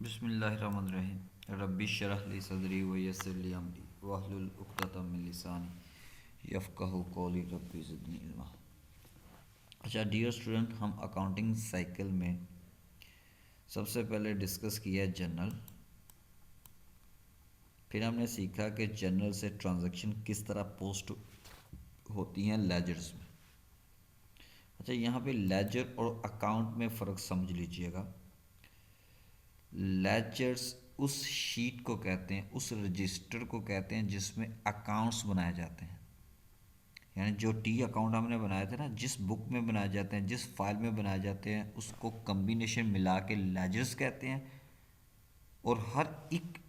बिस्मिल्लाहिर्रहमानिर्रहीम रब्बि श्रह ली सदरी व यस्सिर ली अमरी वहलुल उक़्दतम मिन लिसानी यफ़क़हू क़ौली रब्बि ज़िदनी इल्मा। अच्छा डियर स्टूडेंट, हम अकाउंटिंग साइकिल में सबसे पहले डिस्कस किया जर्नल। फिर हमने सीखा कि जर्नल से ट्रांजैक्शन किस तरह पोस्ट होती हैं लेजर्स में। अच्छा, यहाँ पे लेजर और अकाउंट में फ़र्क समझ लीजिएगा। लेजर्स उस शीट को कहते हैं, उस रजिस्टर को कहते हैं जिसमें अकाउंट्स बनाए जाते हैं। यानी जो टी अकाउंट हमने बनाए थे ना, जिस बुक में बनाए जाते हैं, जिस फाइल में बनाए जाते हैं, उसको कम्बिनेशन मिला के लेजर्स कहते हैं। और हर एक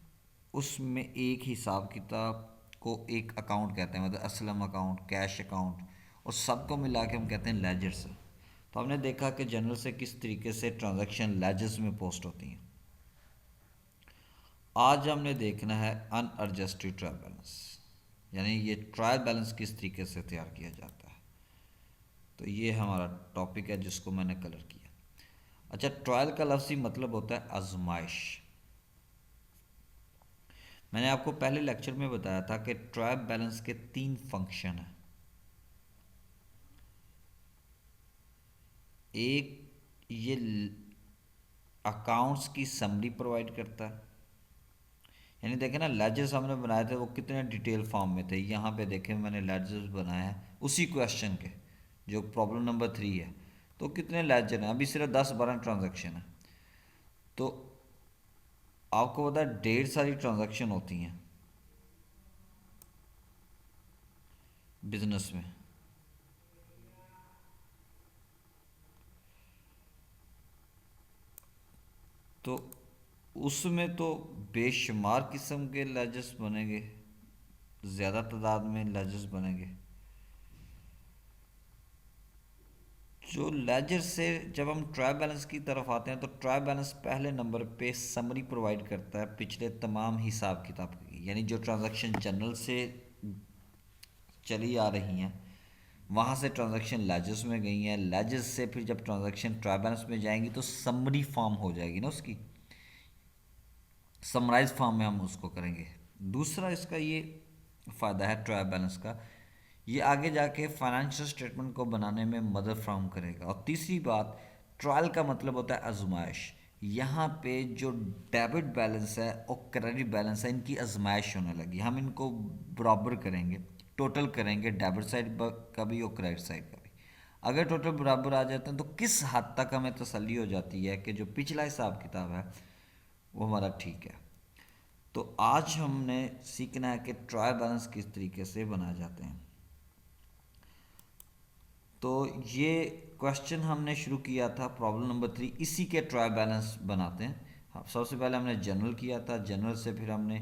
उसमें एक हिसाब किताब को एक अकाउंट कहते हैं, मतलब असलम अकाउंट, कैश अकाउंट, और सबको मिला के हम कहते हैं लेजर्स। तो हमने देखा कि जनरल से किस तरीके से ट्रांजैक्शन लेजर्स में पोस्ट होती हैं। आज हमने देखना है अनएडजस्टेड ट्रायल बैलेंस, यानी ये ट्रायल बैलेंस किस तरीके से तैयार किया जाता है। तो ये हमारा टॉपिक है जिसको मैंने कलर किया। अच्छा, ट्रायल का लफ्ज़ी मतलब होता है आजमाइश। मैंने आपको पहले लेक्चर में बताया था कि ट्रायल बैलेंस के 3 फंक्शन हैं। एक, ये अकाउंट्स की समरी प्रोवाइड करता है। यानी देखें ना, लेजर्स हमने बनाए थे वो कितने डिटेल फॉर्म में थे। यहाँ पे देखें मैंने लेजर्स बनाए हैं उसी क्वेश्चन के, जो प्रॉब्लम नंबर 3 है। तो कितने लेजर हैं, अभी सिर्फ 10-12 ट्रांजैक्शन है। तो आपको पता है ढेर सारी ट्रांजैक्शन होती हैं बिजनेस में। तो उसमें तो बेशुमार किस्म के लेजर्स बनेंगे, ज़्यादा तादाद में लेजर्स बनेंगे। जो लेजर से जब हम ट्रायल बैलेंस की तरफ आते हैं तो ट्रायल बैलेंस पहले नंबर पे समरी प्रोवाइड करता है पिछले तमाम हिसाब किताब की। यानी जो ट्रांजैक्शन जनरल से चली आ रही हैं, वहाँ से ट्रांजैक्शन लेजर्स में गई हैं, लेजर्स से फिर जब ट्रांजैक्शन ट्रायल बैलेंस में जाएंगी तो समरी फॉर्म हो जाएगी ना, उसकी समराइज फॉर्म में हम उसको करेंगे। दूसरा इसका ये फ़ायदा है ट्रायल बैलेंस का, ये आगे जाके फाइनेंशियल स्टेटमेंट को बनाने में मदद फ्राहम करेगा। और तीसरी बात, ट्रायल का मतलब होता है आजमाइश। यहाँ पे जो डेबिट बैलेंस है और क्रेडिट बैलेंस है, इनकी आजमाइश होने लगी। हम इनको बराबर करेंगे, टोटल करेंगे डेबिट साइड का भी और क्रेडिट साइड का भी। अगर टोटल बराबर आ जाते हैं तो किस हद तक हमें तसल्ली हो जाती है कि जो पिछला हिसाब किताब है वो हमारा ठीक है। तो आज हमने सीखना है कि ट्रायल बैलेंस किस तरीके से बनाए जाते हैं। तो ये क्वेश्चन हमने शुरू किया था प्रॉब्लम नंबर 3, इसी के ट्रायल बैलेंस बनाते हैं। हाँ, सबसे पहले हमने जनरल किया था, जनरल से फिर हमने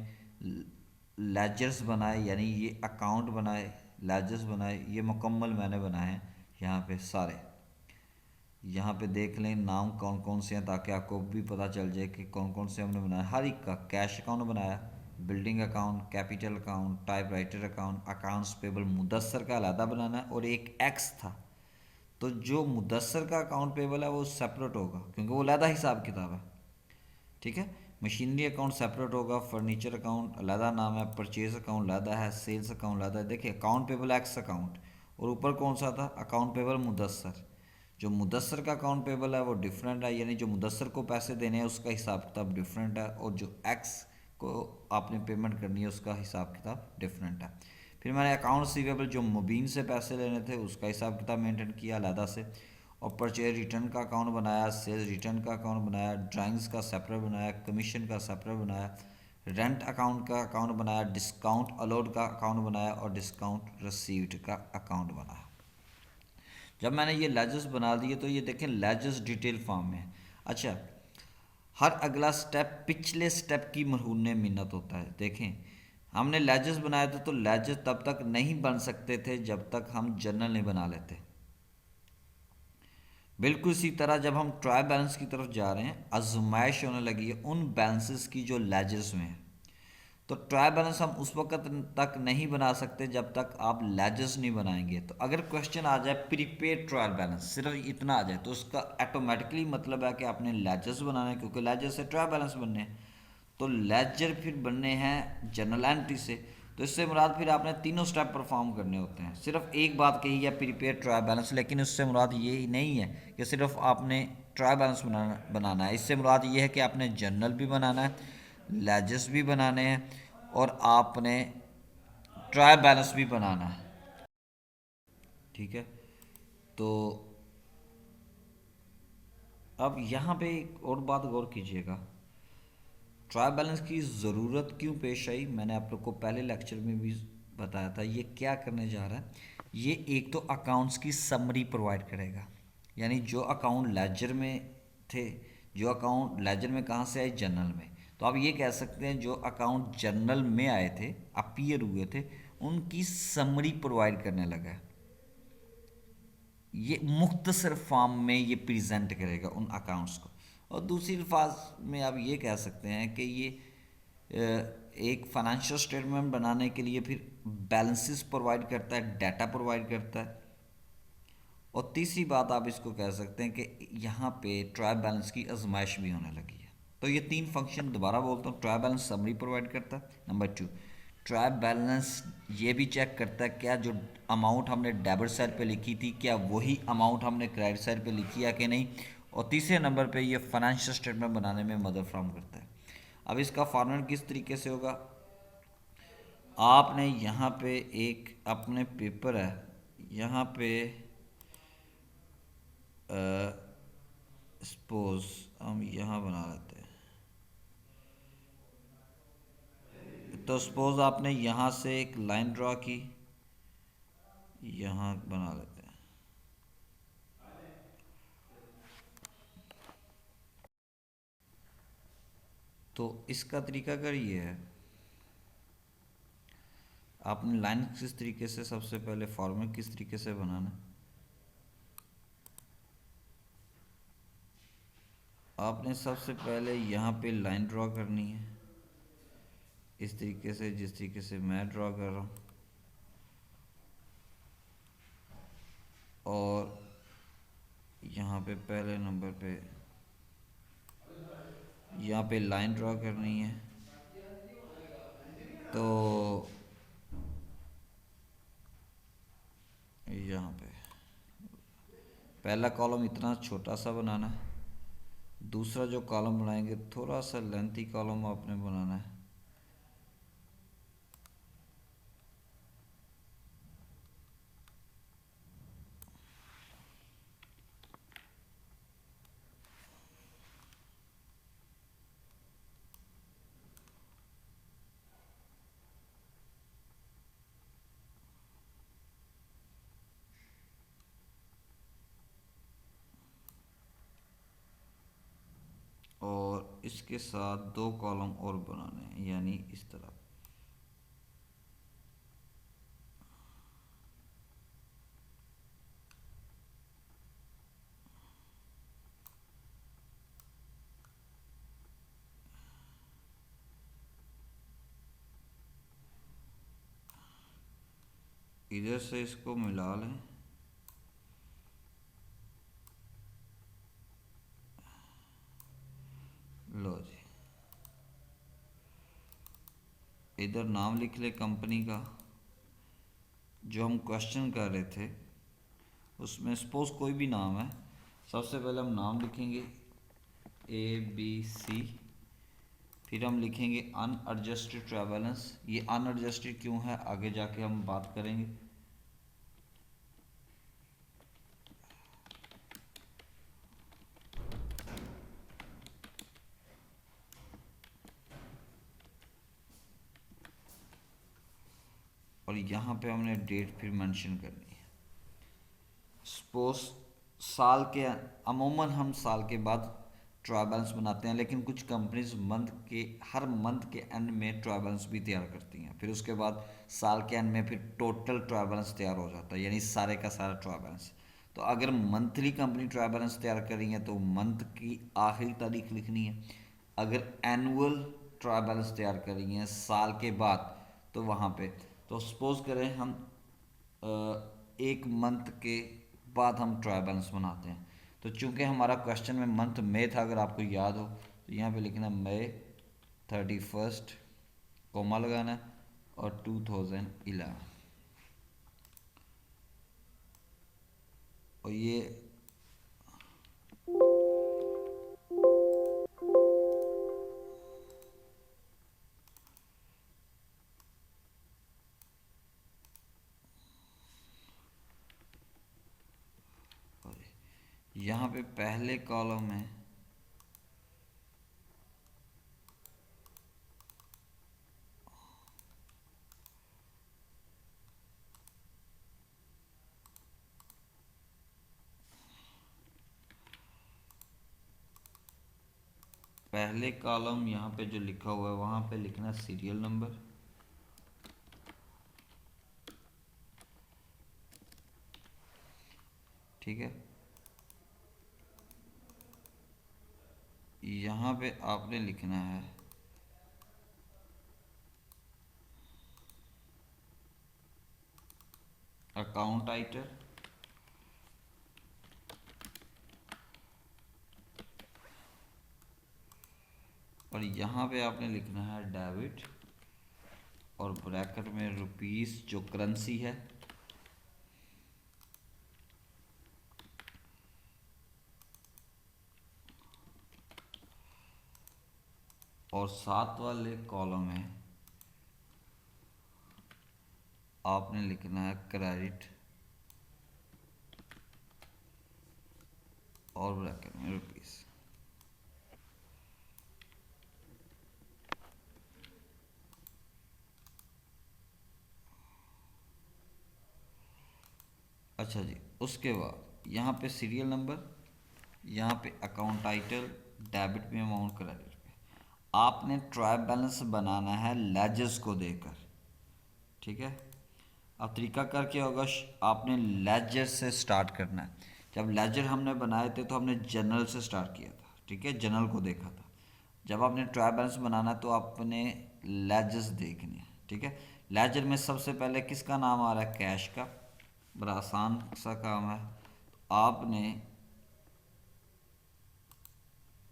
लेजर्स बनाए, यानी ये अकाउंट बनाए, लेजर्स बनाए, ये मुकम्मल मैंने बनाए हैं यहाँ पे सारे। यहाँ पे देख लें नाम कौन कौन से हैं ताकि आपको भी पता चल जाए कि कौन कौन से हमने बनाया। हर एक का कैश अकाउंट बनाया, building account, capital account, type writer account, accounts payable Mudassar का अलहदा बनाना है, और एक एक्स था। तो जो मुदस्सर का अकाउंट पेबल है वो सेपरेट होगा क्योंकि वो अलहदा हिसाब किताब है। ठीक है, मशीनरी अकाउंट सेपरेट होगा, फर्नीचर अकाउंट अलहदा नाम है, परचेज अकाउंट अलहदा है, सेल्स अकाउंट अलहदा है। देखिए अकाउंट पेबल एक्स अकाउंट, और ऊपर कौन सा था, अकाउंट पेबल मुदस्सर। जो मुदस्सर का अकाउंट पेबल है वो डिफरेंट है, यानी जो मुदस्सर को पैसे देने हैं उसका हिसाब किताब डिफरेंट है, और जो एक्स को आपने पेमेंट करनी है उसका हिसाब किताब डिफरेंट है। फिर मैंने अकाउंट रिसीवेबल जो मुबीन से पैसे लेने थे उसका हिसाब किताब मेंटेन किया अलहदा से, और परचेज रिटर्न का अकाउंट बनाया, सेल्स रिटर्न का अकाउंट बनाया, ड्राइंग्स का सेपरेट बनाया, कमीशन का सेपरेट बनाया, रेंट अकाउंट का अकाउंट बनाया, डिस्काउंट अलाउड का अकाउंट बनाया, और डिस्काउंट रिसीव्ड का अकाउंट बनाया। जब मैंने ये लेजर्स बना दिए तो ये देखें लेजर्स डिटेल फॉर्म में है। अच्छा, हर अगला स्टेप पिछले स्टेप की मरहून मिन्नत होता है। देखें हमने लेजर्स बनाए थे तो लेजर्स तब तक नहीं बन सकते थे जब तक हम जर्नल नहीं बना लेते। बिल्कुल इसी तरह जब हम ट्रायल बैलेंस की तरफ जा रहे हैं, आजमाइश होने लगी है उन बैलेंसेस की जो लेजर्स में है। तो ट्रायल बैलेंस हम उस वक्त तक नहीं बना सकते जब तक आप लेजर्स नहीं बनाएंगे। तो अगर क्वेश्चन आ जाए प्रीपेड ट्रायल बैलेंस, सिर्फ इतना आ जाए, तो उसका ऑटोमेटिकली मतलब है कि आपने लेजर्स बनाना है, क्योंकि लेजर से ट्रायल बैलेंस बनने हैं। तो लेजर फिर बनने हैं जनरल एंट्री से। तो इससे मुराद फिर आपने तीनों स्टेप परफॉर्म करने होते हैं। सिर्फ एक बात कही है प्रीपेड ट्रायल बैलेंस, लेकिन उससे मुराद ये नहीं है कि सिर्फ आपने ट्रायल बैलेंस बनाना है। इससे मुराद ये है कि आपने जनरल भी बनाना है, लेजर्स भी बनाने हैं, और आपने ट्रायल बैलेंस भी बनाना है। ठीक है। तो अब यहाँ पे एक और बात गौर कीजिएगा, ट्रायल बैलेंस की ज़रूरत क्यों पेश आई। मैंने आप लोग को पहले लेक्चर में भी बताया था। ये क्या करने जा रहा है, ये एक तो अकाउंट्स की समरी प्रोवाइड करेगा, यानी जो अकाउंट लेजर में थे, जो अकाउंट लेजर में कहाँ से आए, जनरल में। तो आप ये कह सकते हैं जो अकाउंट जनरल में आए थे, अपीयर हुए थे, उनकी समरी प्रोवाइड करने लगा है। ये मुख्तसर फॉर्म में ये प्रेजेंट करेगा उन अकाउंट्स को। और दूसरी अल्फाज में आप ये कह सकते हैं कि ये एक फाइनेंशियल स्टेटमेंट बनाने के लिए फिर बैलेंसेस प्रोवाइड करता है, डाटा प्रोवाइड करता है। और तीसरी बात आप इसको कह सकते हैं कि यहाँ पे ट्रायल बैलेंस की आजमाइश भी होने लगी है। तो ये तीन फंक्शन दोबारा बोलता हूँ। ट्रायल बैलेंस समरी प्रोवाइड करता है। नंबर टू, ट्रायल बैलेंस ये भी चेक करता है क्या जो अमाउंट हमने डेबिट साइड पे लिखी थी, क्या वही अमाउंट हमने क्रेडिट साइड पे लिखी है कि नहीं। और तीसरे नंबर पे ये फाइनेंशियल स्टेटमेंट बनाने में मदद फ्राहम करता है। अब इसका फॉर्मेट किस तरीके से होगा, आपने यहाँ पे एक अपने पेपर है, यहाँ पे सपोज हम यहाँ बना लेते हैं। तो सपोज आपने यहाँ से एक लाइन ड्रा की, यहाँ बना लेते हैं। तो इसका तरीका अगर ये है, आपने लाइन किस तरीके से, सबसे पहले फॉर्मेट किस तरीके से बनाना है, आपने सबसे पहले यहाँ पे लाइन ड्रॉ करनी है इस तरीके से, जिस तरीके से मैं ड्रॉ कर रहा हूँ। और यहाँ पे पहले नंबर पे यहाँ पे लाइन ड्रॉ करनी है। तो यहाँ पे पहला कॉलम इतना छोटा सा बनाना है, दूसरा जो कॉलम बनाएंगे थोड़ा सा लेंथी कॉलम आपने बनाना है। और इसके साथ दो कॉलम और बनाने हैं, यानी इस तरह। इधर से इसको मिला लें, लो जी। इधर नाम लिख ले कंपनी का, जो हम क्वेश्चन कर रहे थे उसमें सपोज कोई भी नाम है। सबसे पहले हम नाम लिखेंगे ABC, फिर हम लिखेंगे अनएडजस्टेड ट्रायल बैलेंस। ये अनएडजस्टेड क्यों है आगे जाके हम बात करेंगे। और यहाँ पे हमने डेट फिर मेंशन करनी है। सपोज साल के, अमूमन हम साल के बाद ट्रायल बैलेंस बनाते हैं, लेकिन कुछ कंपनीज हर मंथ के एंड में ट्रायल बैलेंस भी तैयार करती हैं। फिर उसके बाद साल के एंड में फिर टोटल ट्रायल बैलेंस तैयार हो जाता है, यानी सारे का सारा ट्रायल बैलेंस। तो अगर मंथली कंपनी ट्रायल बैलेंस तैयार कर रही है तो मंथ की आखिरी तारीख लिखनी है। अगर एनुअल ट्रायल बैलेंस तैयार करेंगे साल के बाद, तो वहाँ पे तो सपोज करें हम एक मंथ के बाद हम ट्रायल बैलेंस बनाते हैं। तो चूंकि हमारा क्वेश्चन में मंथ मई था, अगर आपको याद हो तो यहाँ पे लिखना मई 31, कोमा लगाना है, और 2011, और ये यहाँ पे पहले कॉलम में पहले कॉलम यहाँ पे जो लिखा हुआ है वहाँ पे लिखना सीरियल नंबर, ठीक है। यहाँ पे आपने लिखना है अकाउंट आइटम, और यहाँ पे आपने लिखना है डेबिट, और ब्रैकेट में रुपीस जो करेंसी है, और साथ वाले कॉलम में आपने लिखना है क्रेडिट, और ब्रैकेट में रुपीस। अच्छा जी, उसके बाद यहाँ पे सीरियल नंबर, यहाँ पे अकाउंट टाइटल, डेबिट में अमाउंट, क्रेडिट पे आपने ट्रायल बैलेंस बनाना है लेजर्स को देकर, ठीक है। अब तरीका कर क्या होगा, आपने लेजर से स्टार्ट करना है। जब लेजर हमने बनाए थे तो हमने जनरल से स्टार्ट किया था, ठीक है, जनरल को देखा था। जब आपने ट्रायल बैलेंस बनाना तो आपने लेजर्स देखने हैं, ठीक है। लेजर में सबसे पहले किसका नाम आ रहा है, कैश का, बड़ा आसान सा काम है। आपने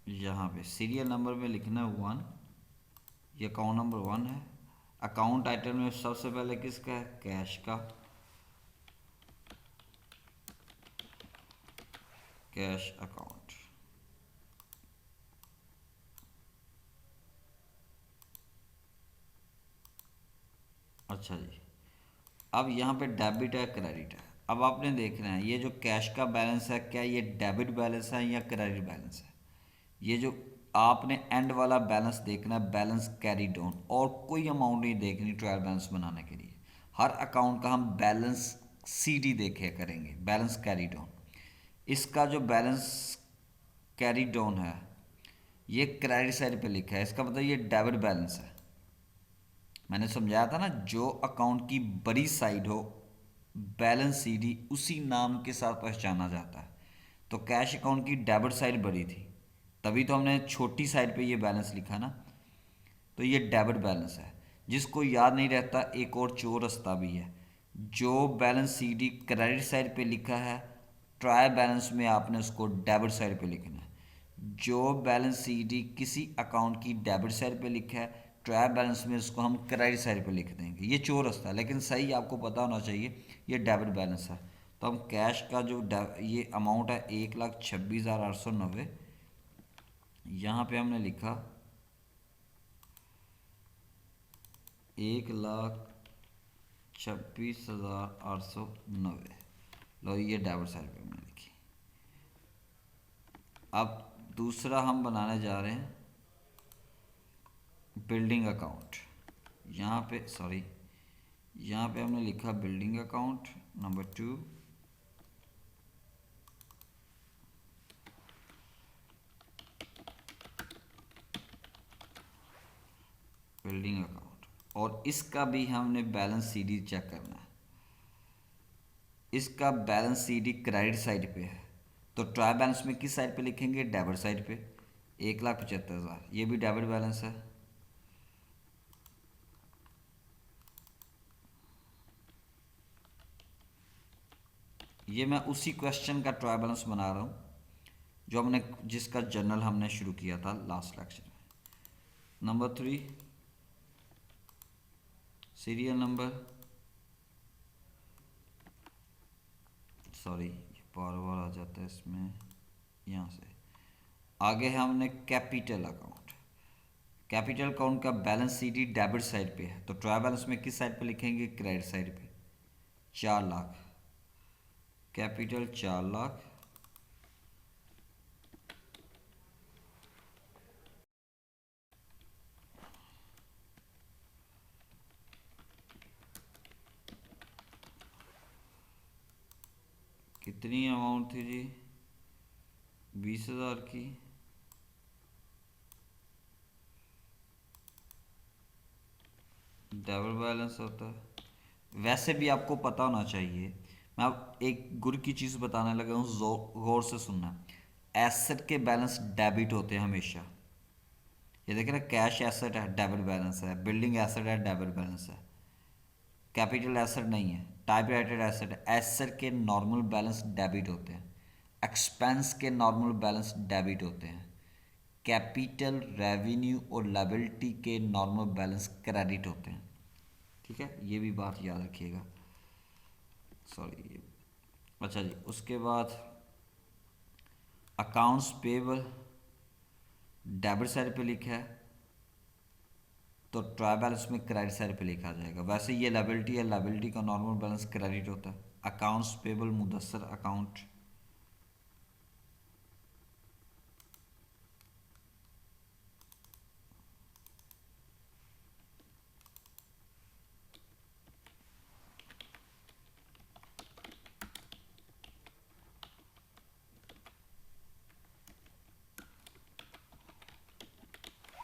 यहाँ पे सीरियल नंबर में लिखना है 1, ये अकाउंट नंबर 1 है। अकाउंट आइटम में सबसे पहले किसका है, कैश का, कैश अकाउंट। अच्छा जी, अब यहाँ पे डेबिट है, क्रेडिट है। अब आपने देखना है ये जो कैश का बैलेंस है, क्या ये डेबिट बैलेंस है या क्रेडिट बैलेंस है। ये जो आपने एंड वाला बैलेंस देखना है, बैलेंस कैरी डाउन, और कोई अमाउंट नहीं देखनी ट्रायल बैलेंस बनाने के लिए। हर अकाउंट का हम बैलेंस सीडी देखे करेंगे, बैलेंस कैरी डाउन। इसका जो बैलेंस कैरी डाउन है ये क्रेडिट साइड पे लिखा है, इसका मतलब ये डेबिट बैलेंस है। मैंने समझाया था ना, जो अकाउंट की बड़ी साइड हो बैलेंस सीडी उसी नाम के साथ पहचाना जाता है। तो कैश अकाउंट की डेबिट साइड बड़ी थी, तभी तो हमने छोटी साइड पे ये बैलेंस लिखा ना। तो ये डेबिट बैलेंस है। जिसको याद नहीं रहता, एक और चोर रास्ता भी है। जो बैलेंस सीडी क्रेडिट साइड पे लिखा है, ट्रायल बैलेंस में आपने उसको डेबिट साइड पे लिखना है। जो बैलेंस सीडी किसी अकाउंट की डेबिट साइड पे लिखा है, ट्रायल बैलेंस में उसको हम क्रेडिट साइड पे लिख देंगे। ये चोर रास्ता है, लेकिन सही आपको पता होना चाहिए ये डेबिट बैलेंस है। तो हम कैश का जो ये अमाउंट है 1,26,890, यहाँ पे हमने लिखा 1,26,890। लो ये डेबिट साइड पे हमने लिखी। अब दूसरा हम बनाने जा रहे हैं बिल्डिंग अकाउंट। यहाँ पे सॉरी, यहाँ पे हमने लिखा building account number 2, building account, और इसका भी हमने बैलेंस सीडी चेक करना है। इसका बैलेंस सीडी क्रेडिट साइड पे है, तो ट्रायल बैलेंस में किस साइड पे लिखेंगे, डेबिट साइड पे। 1,75,000 ये भी डेबिट बैलेंस है। ये मैं उसी क्वेश्चन का ट्रायल बैलेंस बना रहा हूँ जो हमने जिसका जर्नल हमने शुरू किया था लास्ट लेक्चर में। नंबर 3, सीरियल नंबर, सॉरी बार बार आ जाता है इसमें, यहाँ से आगे है हमने कैपिटल अकाउंट। कैपिटल अकाउंट का बैलेंस सीडी डेबिट साइड पे है, तो ट्रायल बैलेंस में किस साइड पे लिखेंगे? क्रेडिट साइड पे। 4 लाख, कैपिटल 4 लाख, कितनी अमाउंट थी जी? 20,000 की। डबल बैलेंस होता है। वैसे भी आपको पता होना चाहिए, मैं अब एक गुर की चीज़ बताने लगा हूँ, गौर से सुनना। एसेट के बैलेंस डेबिट होते हैं हमेशा। ये देख रहे हैं, कैश एसेट है डेबिट बैलेंस है, बिल्डिंग एसेट है डेबिट बैलेंस है, कैपिटल एसेट नहीं है, टाइप राइटेड एसेट है। एसेट के नॉर्मल बैलेंस डेबिट होते हैं, एक्सपेंस के नॉर्मल बैलेंस डेबिट होते हैं, कैपिटल, रेवेन्यू और लायबिलिटी के नॉर्मल बैलेंस क्रेडिट होते हैं। ठीक है, ये भी बात याद रखिएगा। सॉरी, अच्छा जी, उसके बाद अकाउंट्स पेबल डेबिट साइड पे लिखा है, तो ट्रायल बैलेंस में क्रेडिट साइड पे लिखा जाएगा। वैसे ये लायबिलिटी है, लायबिलिटी का नॉर्मल बैलेंस क्रेडिट होता है। Accounts payable Mudassar account,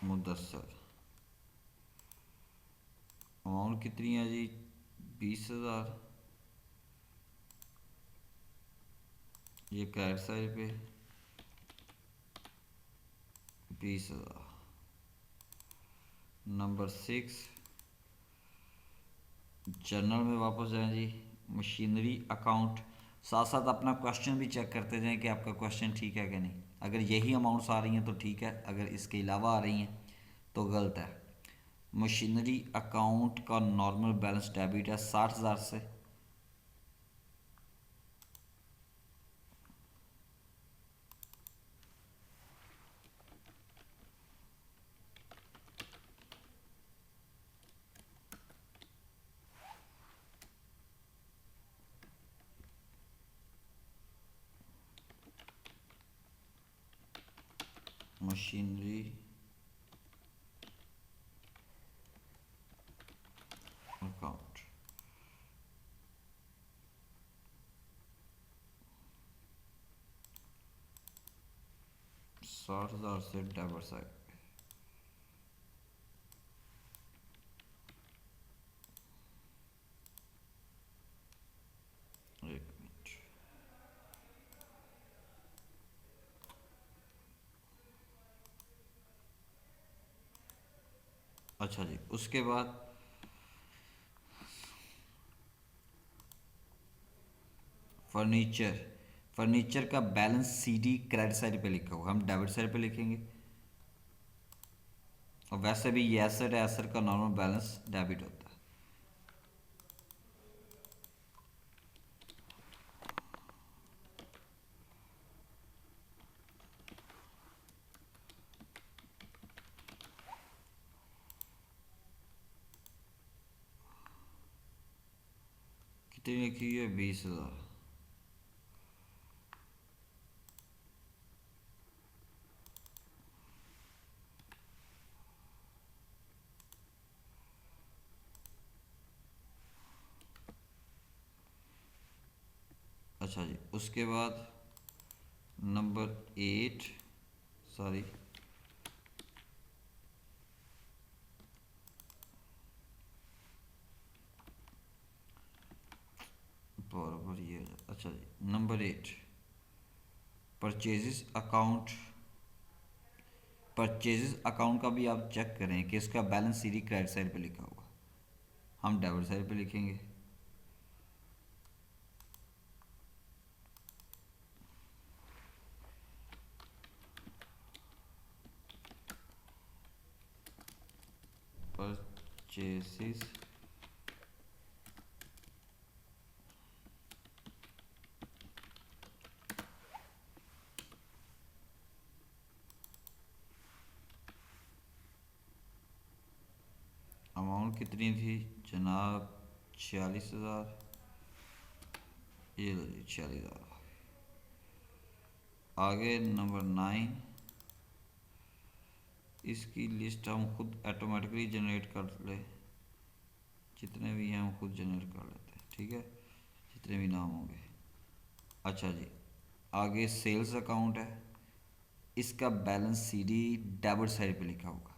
Mudassar amount कितनी है जी? 20,000। ये क्रेडिट साइड पे 20,000। नंबर 6, जर्नल में वापस जाएं जी। मशीनरी अकाउंट, साथ साथ अपना क्वेश्चन भी चेक करते जाएं कि आपका क्वेश्चन ठीक है कि नहीं। अगर यही अमाउंट्स आ रही हैं तो ठीक है, अगर इसके अलावा आ रही हैं तो गलत है। मशीनरी अकाउंट का नॉर्मल बैलेंस डेबिट है 60,000 से। मशीनरी अकाउंट 60,000 से डेबिट साइड। एक मिनट, अच्छा जी, उसके बाद फर्नीचर, फर्नीचर का बैलेंस सीडी क्रेडिट साइड पे लिखा होगा, हम डेबिट साइड पे लिखेंगे। और वैसे भी ये एसेट है, एसेट का नॉर्मल बैलेंस डेबिट होता है। कितनी लिखी है? 20,000। अच्छा जी, उसके बाद नंबर 8, सॉरी, बराबर ये, अच्छा जी, number 8, purchases account. Purchases account का भी आप चेक करें कि इसका बैलेंस सीधी क्रेडिट साइड पे लिखा होगा, हम डेबिट साइड पे लिखेंगे। परचेसिस अमाउंट कितनी थी जनाब? 46,000। ये लो जी 46,000। आगे नंबर 9, इसकी लिस्ट हम खुद ऑटोमेटिकली जनरेट कर ले, जितने भी हैं हम खुद जनरेट कर लेते हैं, ठीक है, जितने भी नाम होंगे। अच्छा जी, आगे सेल्स अकाउंट है, इसका बैलेंस सीडी डेबिट साइड पे लिखा होगा।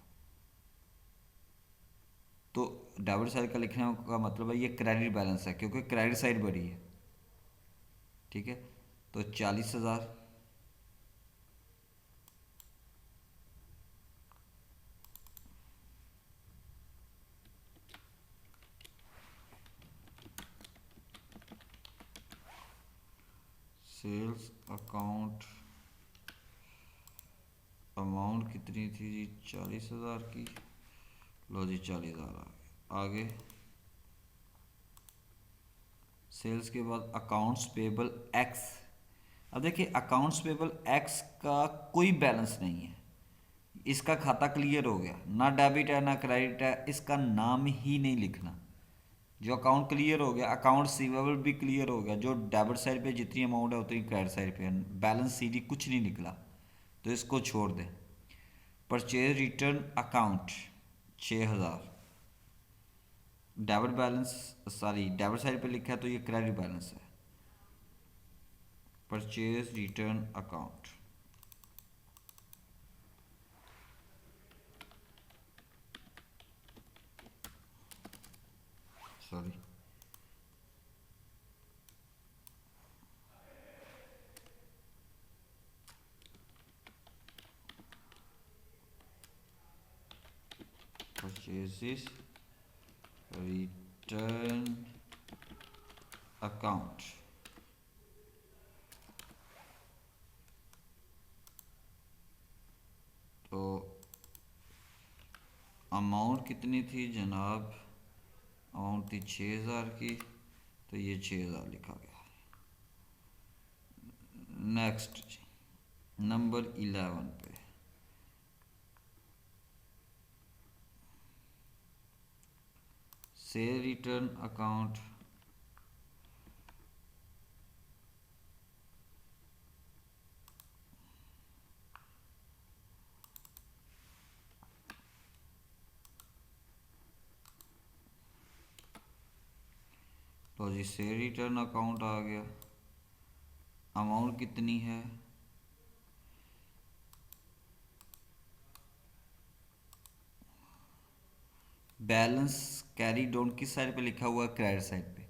तो डेबिट साइड का लिखने का मतलब है ये क्रेडिट बैलेंस है, क्योंकि क्रेडिट साइड बड़ी है, ठीक है। तो 40,000। सेल्स अकाउंट अमाउंट कितनी थी जी? 40,000 की। लो जी 40,000 आगे सेल्स के बाद अकाउंट्स पेबल एक्स। अब देखिए अकाउंट्स पेबल एक्स का कोई बैलेंस नहीं है, इसका खाता क्लियर हो गया, ना डेबिट है ना क्रेडिट है, इसका नाम ही नहीं लिखना। जो अकाउंट क्लियर हो गया, अकाउंट रिसीवेबल भी क्लियर हो गया, जो डेबिट साइड पे जितनी अमाउंट है उतनी क्रेडिट साइड पे है, बैलेंस सीडी कुछ नहीं निकला, तो इसको छोड़ दें। Purchase return account 6,000, debit balance, sorry debit side पे लिखा है तो ये क्रेडिट बैलेंस है। Purchase return account, sorry purchase return account. तो अमाउंट कितनी थी जनाब? अमाउंट थी 6,000 की, तो ये 6,000 लिखा गया। नेक्स्ट नंबर 11 पे सेल रिटर्न अकाउंट। तो जी सेल रिटर्न अकाउंट आ गया। अमाउंट कितनी है? बैलेंस कैरी डाउन किस साइड पे लिखा हुआ है? क्रेडिट साइड पे,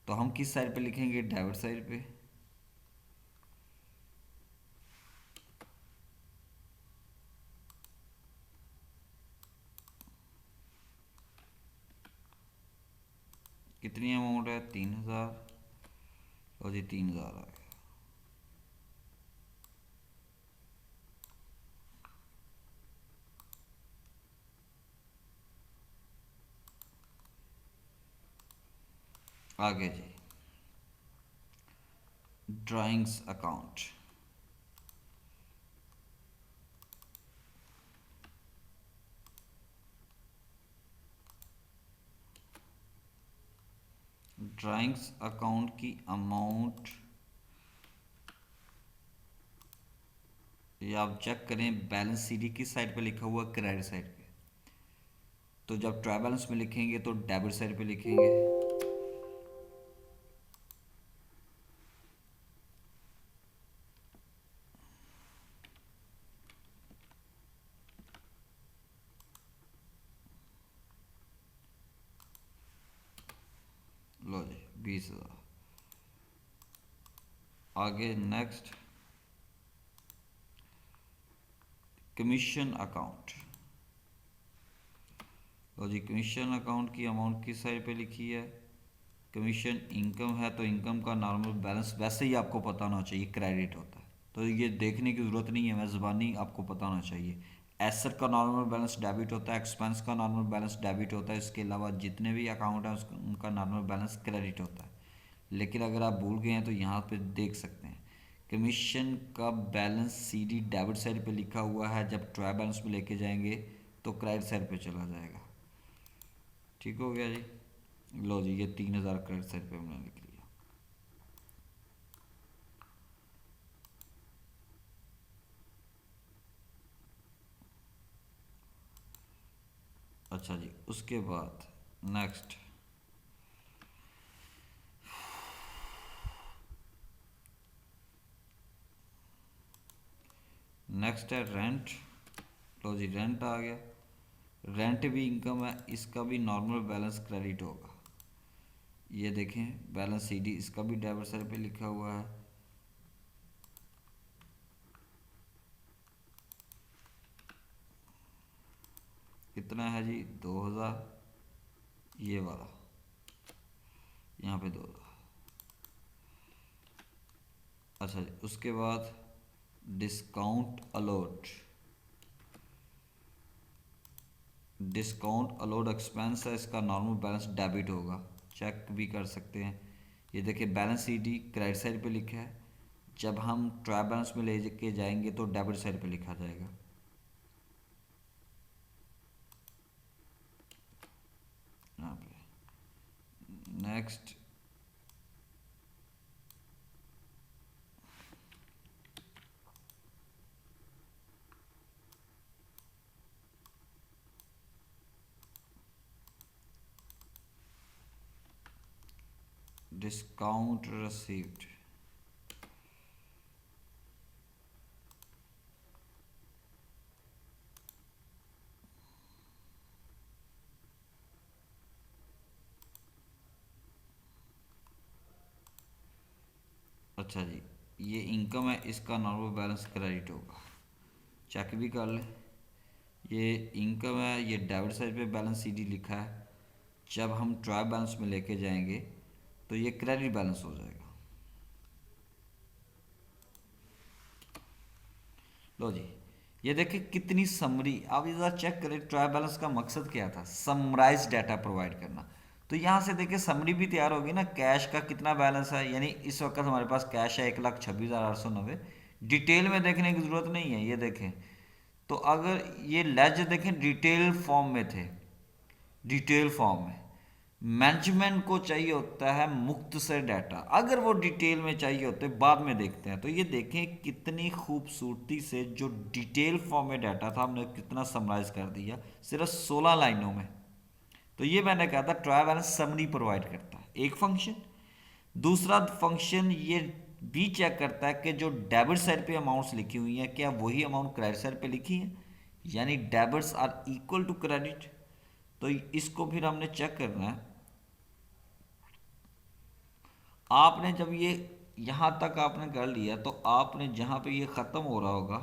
तो हम किस साइड पे लिखेंगे? डेबिट साइड पे। कितनी अमाउंट है? 3,000। और जी 3,000 आ गया। आगे जी ड्राइंग्स अकाउंट। ड्राइंग्स अकाउंट की अमाउंट, ये आप चेक करें बैलेंस सीडी किस साइड पे लिखा हुआ? क्रेडिट साइड पे। तो जब ट्राई बैलेंस में लिखेंगे तो डेबिट साइड पे लिखेंगे। लो जी 20,000। आगे नेक्स्ट कमीशन अकाउंट। लो जी कमीशन अकाउंट की अमाउंट किस साइड पे लिखी है? कमीशन इनकम है तो इनकम का नॉर्मल बैलेंस वैसे ही आपको पता होना चाहिए क्रेडिट होता है, तो ये देखने की ज़रूरत नहीं है, मैं ज़बानी आपको पता होना चाहिए। एसेट का नॉर्मल बैलेंस डेबिट होता है, एक्सपेंस का नॉर्मल बैलेंस डेबिट होता है, इसके अलावा जितने भी अकाउंट हैं उनका नॉर्मल बैलेंस क्रेडिट होता है। लेकिन अगर आप भूल गए हैं तो यहाँ पे देख सकते हैं कमीशन का बैलेंस सीडी डेबिट साइड पे लिखा हुआ है, जब ट्रायल बैलेंस में लेके जाएंगे तो क्रेडिट साइड पे चला जाएगा। ठीक हो गया जी। लो जी, ये 3000 क्रेडिट साइड पे हमने लिख लिया। अच्छा जी, उसके बाद नेक्स्ट नेक्स्ट है रेंट। लो जी, रेंट आ गया। रेंट भी इनकम है, इसका भी नॉर्मल बैलेंस क्रेडिट होगा। ये देखें बैलेंस सीडी, इसका भी डेबिट साइड पे लिखा हुआ है। कितना है जी, 2000, ये वाला यहाँ पे 2000। अच्छा जी, उसके बाद discount allowed. Discount allowed expense है, इसका नॉर्मल बैलेंस डेबिट होगा, चेक भी कर सकते हैं। ये देखिए बैलेंस सीडी क्रेडिट साइड पे लिखा है, जब हम ट्रायल बैलेंस में ले के जाएंगे तो डेबिट साइड पे लिखा जाएगा। यहाँ पे नेक्स्ट डिस्काउंट रिसीव्ड। अच्छा जी, ये इनकम है, इसका नॉर्मल बैलेंस क्रेडिट होगा, चेक भी कर ले। ये इनकम है, ये डेबिट साइड पे बैलेंस सीडी लिखा है, जब हम ट्रायल बैलेंस में लेके जाएंगे तो ये क्रेडिट बैलेंस हो जाएगा। लो जी, ये देखिए कितनी समरी। आप ये ज़रा चेक करें, ट्रायल बैलेंस का मकसद क्या था, समराइज डाटा प्रोवाइड करना। तो यहाँ से देखिए समरी भी तैयार होगी ना, कैश का कितना बैलेंस है, यानी इस वक्त हमारे पास कैश है 1,26,890। डिटेल में देखने की ज़रूरत नहीं है, ये देखें। तो अगर ये लेजर देखें डिटेल फॉर्म में थे, डिटेल फॉर्म में मैनेजमेंट को चाहिए होता है मुक्त से डाटा, अगर वो डिटेल में चाहिए होते बाद में देखते हैं। तो ये देखें कितनी खूबसूरती से जो डिटेल फॉर्म में डाटा था हमने कितना समराइज कर दिया सिर्फ 16 लाइनों में। तो ये मैंने कहा था ट्रायल बैलेंस समरी प्रोवाइड करता है, एक फंक्शन। दूसरा फंक्शन ये भी चेक करता है कि जो डेबिट साइड पे अमाउंट्स लिखी हुई हैं क्या वही अमाउंट क्रेडिट साइड पे लिखी है, यानी debits are equal to credit. तो इसको फिर हमने चेक करना है। आपने जब ये यहाँ तक आपने कर लिया तो आपने जहाँ पे ये ख़त्म हो रहा होगा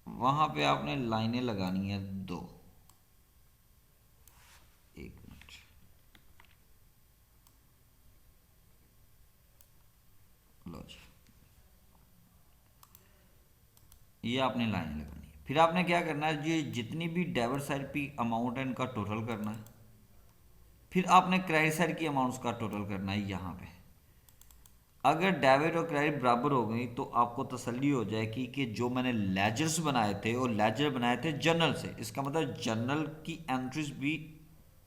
वहाँ पे आपने लाइनें लगानी है 2। एक मिनट, लो जी, ये आपने लाइनें लगानी है। फिर आपने क्या करना है, ये जितनी भी डेबिट साइड की अमाउंट है इनका टोटल करना है। फिर आपने क्रेडिट साइड की अमाउंट्स का टोटल करना है यहाँ पे। अगर डेबिट और क्रेडिट बराबर हो गई तो आपको तसल्ली हो जाएगी कि जो मैंने लेजर्स बनाए थे वो लेजर बनाए थे जर्नल से। इसका मतलब जर्नल की एंट्रीज भी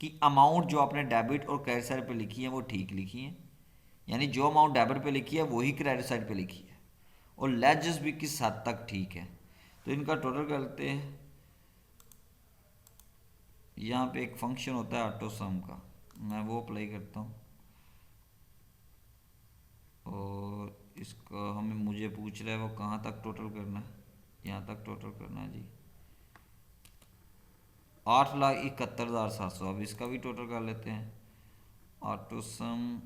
की अमाउंट जो आपने डेबिट और क्रेडिट साइड पे लिखी है वो ठीक लिखी है, यानी जो अमाउंट डेबिट पे लिखी है वही क्रेडिट साइड पे लिखी है, और लेजर्स भी किस हद तक ठीक है। तो इनका टोटल करते हैं। यहाँ पे एक फंक्शन होता है ऑटो सम का, मैं वो अप्लाई करता हूँ। और इसका हमें मुझे पूछ रहा है वो कहाँ तक टोटल करना है, यहाँ तक टोटल करना है जी, 8,71,700। अब इसका भी टोटल कर लेते हैं, ऑटो सम।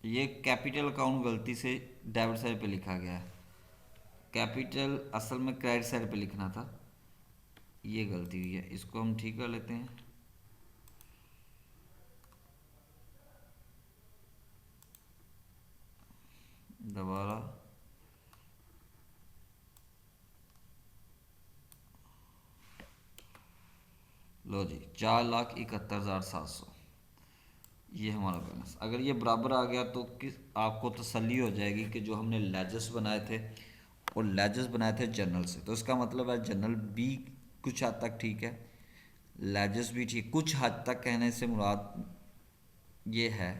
ये कैपिटल अकाउंट गलती से डेबिट साइड पे लिखा गया है, कैपिटल असल में क्रेडिट साइड पे लिखना था। ये गलती हुई है, इसको हम ठीक कर लेते हैं। दोबारा लो जी, 4,71,700 ये हमारा बैलेंस। अगर ये बराबर आ गया तो किस आपको तसल्ली हो जाएगी कि जो हमने लेजेस बनाए थे और लेजेस बनाए थे जनरल से, तो इसका मतलब है जनरल भी कुछ हद तक ठीक है, लेजेस भी ठीक। कुछ हद तक कहने से मुराद ये है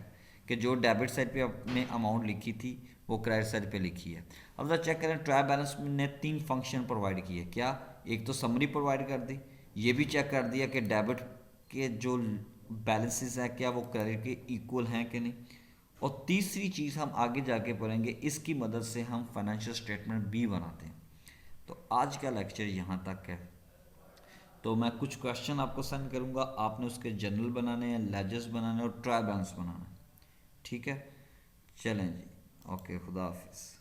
कि जो डेबिट साइड पे आपने अमाउंट लिखी थी वो क्रेडिट साइड पे लिखी है। अब जरा चेक करें, ट्रायल बैलेंस ने 3 फंक्शन प्रोवाइड किए। क्या? एक तो समरी प्रोवाइड कर दी, ये भी चेक कर दिया कि डेबिट के जो बैलेंसेस हैं क्या वो क्रेडिट के इक्वल हैं कि नहीं। और तीसरी चीज़ हम आगे जाके पढ़ेंगे, इसकी मदद से हम फाइनेंशियल स्टेटमेंट भी बनाते हैं। तो आज का लेक्चर यहाँ तक है। तो मैं कुछ क्वेश्चन आपको सेंड करूँगा, आपने उसके जनरल बनाने हैं, लेजर्स बनाने और ट्रायल बैलेंस बनाना है। ठीक है, चलें जी, ओके, खुदा हाफिज़।